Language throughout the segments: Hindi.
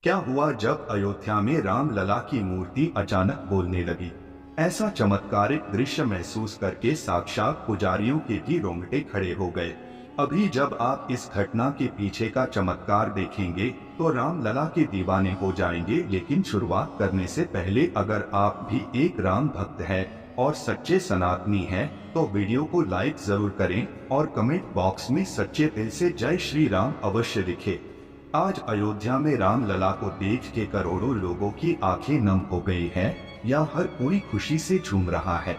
क्या हुआ जब अयोध्या में रामलला की मूर्ति अचानक बोलने लगी? ऐसा चमत्कारिक दृश्य महसूस करके साक्षात पुजारियों के भी रोंगटे खड़े हो गए। अभी जब आप इस घटना के पीछे का चमत्कार देखेंगे तो रामलला के दीवाने हो जाएंगे। लेकिन शुरुआत करने से पहले अगर आप भी एक राम भक्त हैं और सच्चे सनातनी हैं, तो वीडियो को लाइक जरूर करें और कमेंट बॉक्स में सच्चे दिल से जय श्री राम अवश्य लिखें। आज अयोध्या में रामलला को देख के करोड़ों लोगों की आंखें नम हो गई हैं, या हर कोई खुशी से झूम रहा है।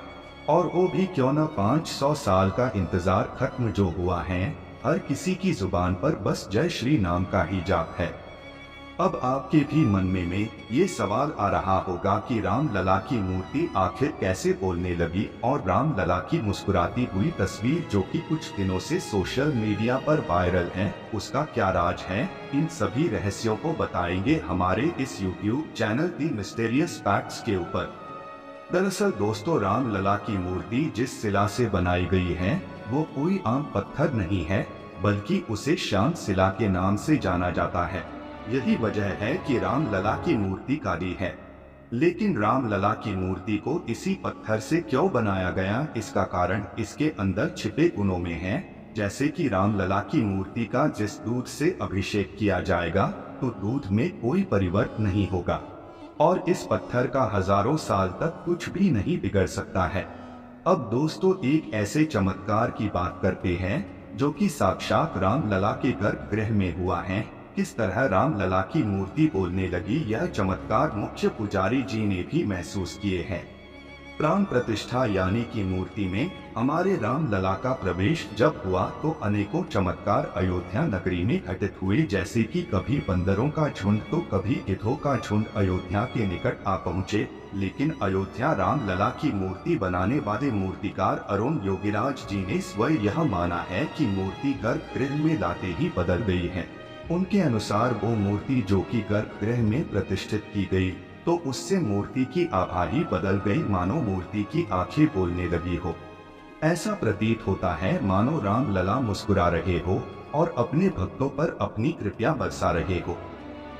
और वो भी क्यों न 500 साल का इंतजार खत्म जो हुआ है। हर किसी की जुबान पर बस जय श्री राम का ही जाप है। अब आपके भी मन में ये सवाल आ रहा होगा कि रामलला की मूर्ति आखिर कैसे बोलने लगी, और रामलला की मुस्कुराती हुई तस्वीर जो कि कुछ दिनों से सोशल मीडिया पर वायरल है, उसका क्या राज है। इन सभी रहस्यों को बताएंगे हमारे इस YouTube चैनल दी मिस्टीरियस फैक्ट्स के ऊपर। दरअसल दोस्तों, रामलला की मूर्ति जिस शिला से बनाई गई है वो कोई आम पत्थर नहीं है, बल्कि उसे शांत शिला के नाम से जाना जाता है। यही वजह है कि रामलला की मूर्ति काली है। लेकिन रामलला की मूर्ति को इसी पत्थर से क्यों बनाया गया, इसका कारण इसके अंदर छिपे गुणों में है। जैसे कि रामलला की मूर्ति का जिस दूध से अभिषेक किया जाएगा तो दूध में कोई परिवर्तन नहीं होगा, और इस पत्थर का हजारों साल तक कुछ भी नहीं बिगड़ सकता है। अब दोस्तों, एक ऐसे चमत्कार की बात करते हैं जो कि साक्षात रामलला के गर्भगृह में हुआ है। किस तरह रामलला की मूर्ति बोलने लगी, यह चमत्कार मुख्य पुजारी जी ने भी महसूस किए हैं। प्राण प्रतिष्ठा यानी कि मूर्ति में हमारे रामलला का प्रवेश जब हुआ तो अनेकों चमत्कार अयोध्या नगरी में घटित हुए। जैसे कि कभी बंदरों का झुंड तो कभी गिद्धों का झुंड अयोध्या के निकट आ पहुँचे। लेकिन अयोध्या रामलला की मूर्ति बनाने वाले मूर्तिकार अरुण योगीराज जी ने स्वयं यह माना है कि मूर्ति गर्भगृह में लाते ही बदल गई है। उनके अनुसार वो मूर्ति जो कि गर्भगृह में प्रतिष्ठित की गई तो उससे मूर्ति की आभा ही बदल गई, मानो मूर्ति की आंखें बोलने लगी हो। ऐसा प्रतीत होता है मानो रामलला मुस्कुरा रहे हो और अपने भक्तों पर अपनी कृपा बरसा रहे हो।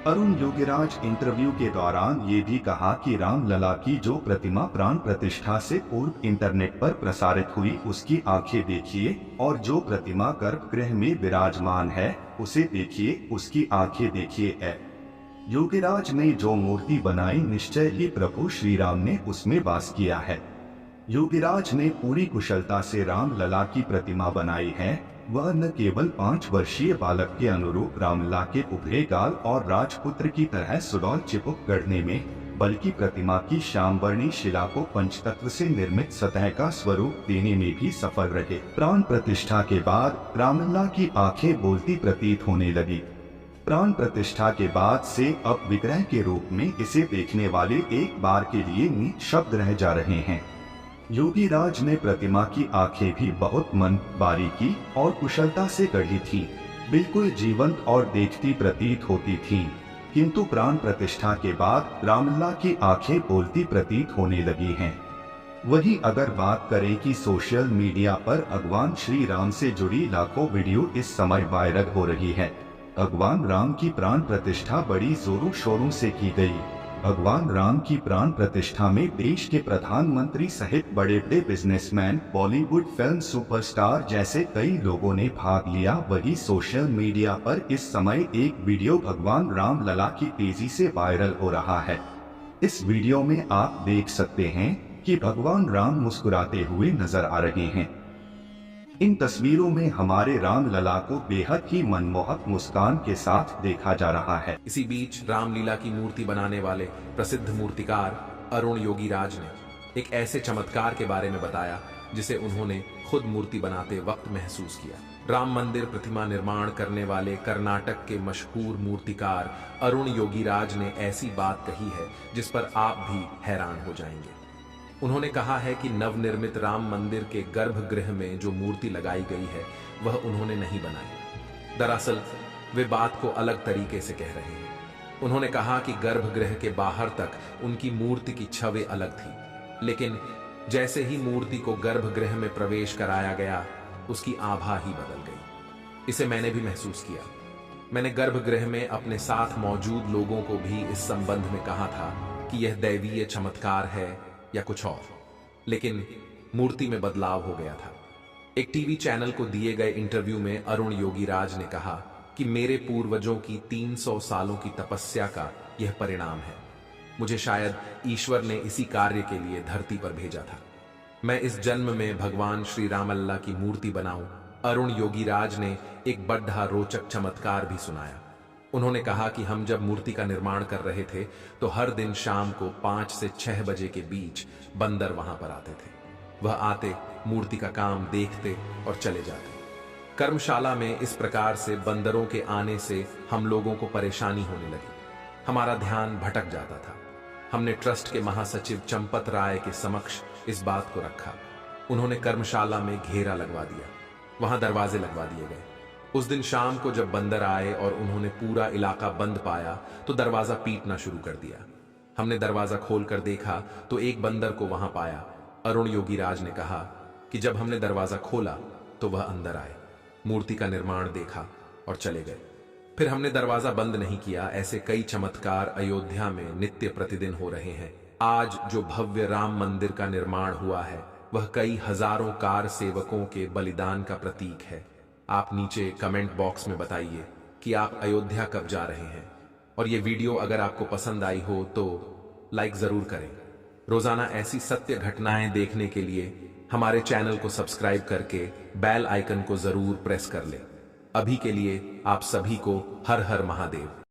अरुण योगीराज इंटरव्यू के दौरान ये भी कहा कि रामलला की जो प्रतिमा प्राण प्रतिष्ठा से पूर्व इंटरनेट पर प्रसारित हुई उसकी आंखें देखिए, और जो प्रतिमा गर्भगृह में विराजमान है उसे देखिए, उसकी आंखें देखिए है। योगीराज ने जो मूर्ति बनाई निश्चय ही प्रभु श्री राम ने उसमें वास किया है। योगीराज ने पूरी कुशलता से रामलला की प्रतिमा बनाई है। वह न केवल 5 वर्षीय बालक के अनुरूप रामलला के उभरे गाल और राजपुत्र की तरह सुडौल चिपक गढ़ने में, बल्कि प्रतिमा की श्यामवर्णी शिला को पंचतत्व से निर्मित सतह का स्वरूप देने में भी सफल रहे। प्राण प्रतिष्ठा के बाद रामलला की आंखें बोलती प्रतीत होने लगी। प्राण प्रतिष्ठा के बाद से अब विग्रह के रूप में इसे देखने वाले एक बार के लिए निःशब्द रह जा रहे हैं। योगीराज ने प्रतिमा की आंखें भी बहुत मन बारीकी और कुशलता से गढ़ी थी, बिल्कुल जीवंत और देखती प्रतीत होती थीं। किंतु प्राण प्रतिष्ठा के बाद रामलला की आंखें बोलती प्रतीत होने लगी हैं। वहीं अगर बात करें कि सोशल मीडिया पर भगवान श्री राम से जुड़ी लाखों वीडियो इस समय वायरल हो रही है। भगवान राम की प्राण प्रतिष्ठा बड़ी जोरों शोरों से की गई। भगवान राम की प्राण प्रतिष्ठा में देश के प्रधानमंत्री सहित बड़े बड़े बिजनेसमैन, बॉलीवुड फिल्म सुपरस्टार जैसे कई लोगों ने भाग लिया। वही सोशल मीडिया पर इस समय एक वीडियो भगवान रामलला की तेजी से वायरल हो रहा है। इस वीडियो में आप देख सकते हैं कि भगवान राम मुस्कुराते हुए नजर आ रहे हैं। इन तस्वीरों में हमारे रामलला को बेहद ही मनमोहक मुस्कान के साथ देखा जा रहा है। इसी बीच रामलीला की मूर्ति बनाने वाले प्रसिद्ध मूर्तिकार अरुण योगीराज ने एक ऐसे चमत्कार के बारे में बताया जिसे उन्होंने खुद मूर्ति बनाते वक्त महसूस किया। राम मंदिर प्रतिमा निर्माण करने वाले कर्नाटक के मशहूर मूर्तिकार अरुण योगीराज ने ऐसी बात कही है जिस पर आप भी हैरान हो जाएंगे। उन्होंने कहा है कि नवनिर्मित राम मंदिर के गर्भगृह में जो मूर्ति लगाई गई है वह उन्होंने नहीं बनाई। दरअसल वे बात को अलग तरीके से कह रहे हैं। उन्होंने कहा कि गर्भगृह के बाहर तक उनकी मूर्ति की छवि अलग थी, लेकिन जैसे ही मूर्ति को गर्भगृह में प्रवेश कराया गया उसकी आभा ही बदल गई। इसे मैंने भी महसूस किया। मैंने गर्भगृह में अपने साथ मौजूद लोगों को भी इस संबंध में कहा था कि यह दैवीय चमत्कार है या कुछ और, लेकिन मूर्ति में बदलाव हो गया था। एक टीवी चैनल को दिए गए इंटरव्यू में अरुण योगीराज ने कहा कि मेरे पूर्वजों की 300 सालों की तपस्या का यह परिणाम है। मुझे शायद ईश्वर ने इसी कार्य के लिए धरती पर भेजा था। मैं इस जन्म में भगवान श्री राम अल्लाह की मूर्ति बनाऊं। अरुण योगीराज ने एक बड़ा रोचक चमत्कार भी सुनाया। उन्होंने कहा कि हम जब मूर्ति का निर्माण कर रहे थे तो हर दिन शाम को 5 से 6 बजे के बीच बंदर वहां पर आते थे। वह आते, मूर्ति का काम देखते और चले जाते। कर्मशाला में इस प्रकार से बंदरों के आने से हम लोगों को परेशानी होने लगी। हमारा ध्यान भटक जाता था। हमने ट्रस्ट के महासचिव चंपत राय के समक्ष इस बात को रखा। उन्होंने कर्मशाला में घेरा लगवा दिया, वहां दरवाजे लगवा दिए गए। उस दिन शाम को जब बंदर आए और उन्होंने पूरा इलाका बंद पाया तो दरवाजा पीटना शुरू कर दिया। हमने दरवाजा खोलकर देखा तो एक बंदर को वहां पाया। अरुण योगीराज ने कहा कि जब हमने दरवाजा खोला तो वह अंदर आए, मूर्ति का निर्माण देखा और चले गए। फिर हमने दरवाजा बंद नहीं किया। ऐसे कई चमत्कार अयोध्या में नित्य प्रतिदिन हो रहे हैं। आज जो भव्य राम मंदिर का निर्माण हुआ है वह कई हजारों कार सेवकों के बलिदान का प्रतीक है। आप नीचे कमेंट बॉक्स में बताइए कि आप अयोध्या कब जा रहे हैं, और ये वीडियो अगर आपको पसंद आई हो तो लाइक जरूर करें। रोजाना ऐसी सत्य घटनाएं देखने के लिए हमारे चैनल को सब्सक्राइब करके बेल आइकन को जरूर प्रेस कर लें। अभी के लिए आप सभी को हर हर महादेव।